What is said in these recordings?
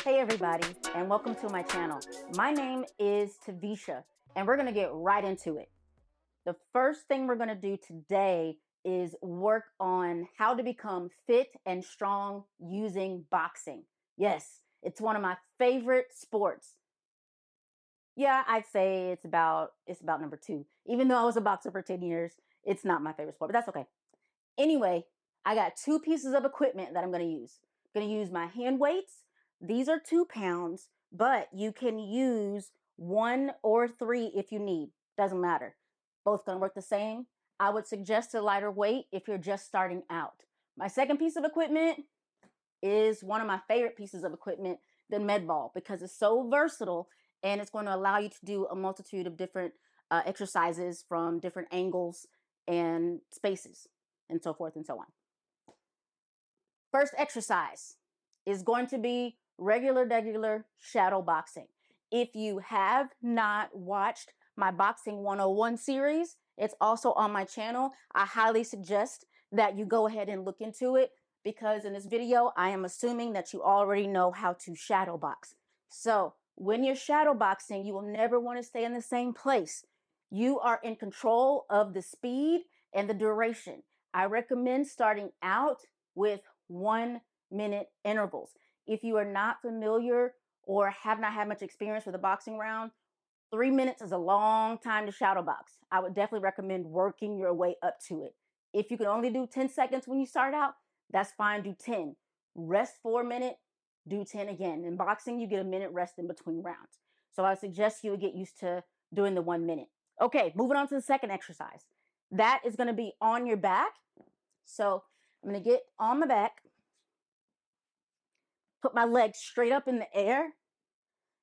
Hey everybody, and welcome to my channel. My name is Taversha, and we're gonna get right into it. The first thing we're gonna do today is work on how to become fit and strong using boxing. Yes, it's one of my favorite sports. Yeah, I'd say it's about number two. Even though I was a boxer for 10 years, it's not my favorite sport, but that's okay. Anyway, I got two pieces of equipment that I'm going to use. I'm going to use my hand weights. These are 2 pounds, but you can use 1 or 3 if you need. Doesn't matter. Both going to work the same. I would suggest a lighter weight if you're just starting out. My second piece of equipment is one of my favorite pieces of equipment, the med ball, because it's so versatile and it's going to allow you to do a multitude of different exercises from different angles and spaces and so forth and so on. First exercise is going to be regular shadow boxing. If you have not watched my Boxing 101 series, it's also on my channel. I highly suggest that you go ahead and look into it because in this video, I am assuming that you already know how to shadow box. So when you're shadow boxing, you will never want to stay in the same place. You are in control of the speed and the duration. I recommend starting out with 1 minute intervals. If you are not familiar or have not had much experience with a boxing round, 3 minutes is a long time to shadow box. I would definitely recommend working your way up to it. If you can only do 10 seconds when you start out, that's fine, do 10. Rest for a minute, do 10 again. In boxing, you get a minute rest in between rounds. So I suggest you would get used to doing the 1 minute. Okay, moving on to the second exercise. That is gonna be on your back. So I'm gonna get on my back, put my legs straight up in the air.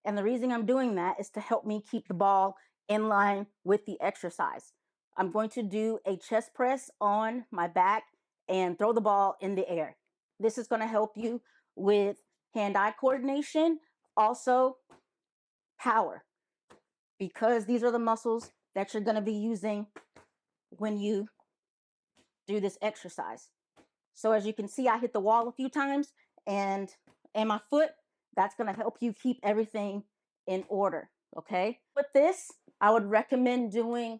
And the reason I'm doing that is to help me keep the ball in line with the exercise. I'm going to do a chest press on my back and throw the ball in the air. This is going to help you with hand-eye coordination, also power, because these are the muscles that you're going to be using when you do this exercise. So as you can see, I hit the wall a few times and my foot, that's going to help you keep everything in order. Okay. With this, I would recommend doing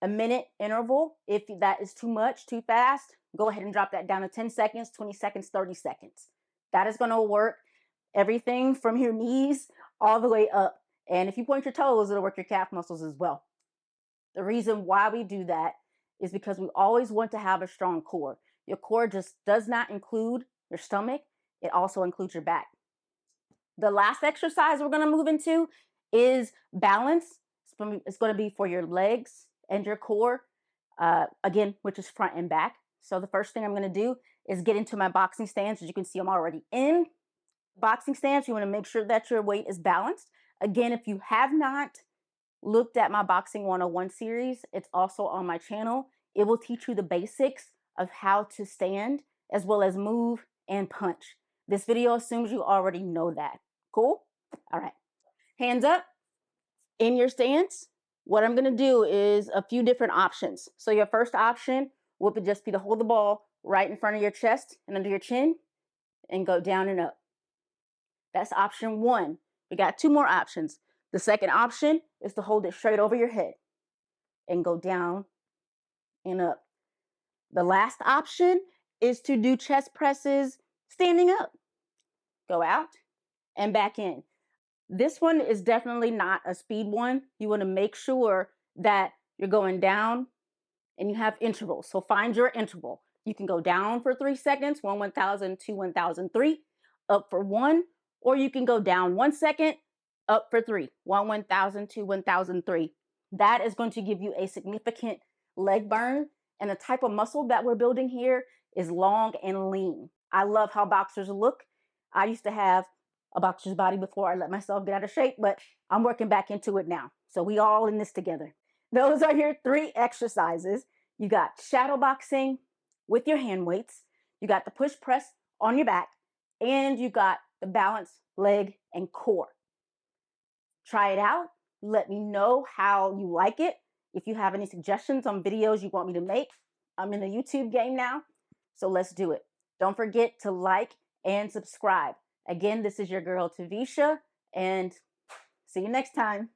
a minute interval. If that is too much, too fast, go ahead and drop that down to 10 seconds, 20 seconds, 30 seconds. That is going to work everything from your knees all the way up. And if you point your toes, it'll work your calf muscles as well. The reason why we do that is because we always want to have a strong core. Your core just does not include your stomach. It also includes your back. The last exercise we're going to move into is balance. It's going to be for your legs and your core, again, which is front and back. So the first thing I'm going to do is get into my boxing stance. As you can see, I'm already in boxing stance. You want to make sure that your weight is balanced. Again, if you have not looked at my Boxing 101 series, it's also on my channel. It will teach you the basics of how to stand as well as move and punch. This video assumes you already know that. Cool? All right. Hands up in your stance. What I'm going to do is a few different options. So your first option would just be to hold the ball right in front of your chest and under your chin and go down and up. That's option one. We got 2 more options. The second option is to hold it straight over your head and go down and up. The last option is to do chest presses standing up. Go out and back in. This one is definitely not a speed one. You want to make sure that you're going down and you have intervals. So find your interval. You can go down for 3 seconds, 1,000, 2, 1,003, up for 1, or you can go down 1 second, up for 3, 1,000, 2, 1,003. That is going to give you a significant leg burn, and the type of muscle that we're building here is long and lean. I love how boxers look. I used to have a boxer's body before I let myself get out of shape, but I'm working back into it now. So we all in this together. Those are your 3 exercises. You got shadow boxing with your hand weights. You got the push press on your back, and you got the balance, leg, and core. Try it out. Let me know how you like it. If you have any suggestions on videos you want me to make, I'm in the YouTube game now, so let's do it. Don't forget to like and subscribe. Again, this is your girl Taversha, and see you next time.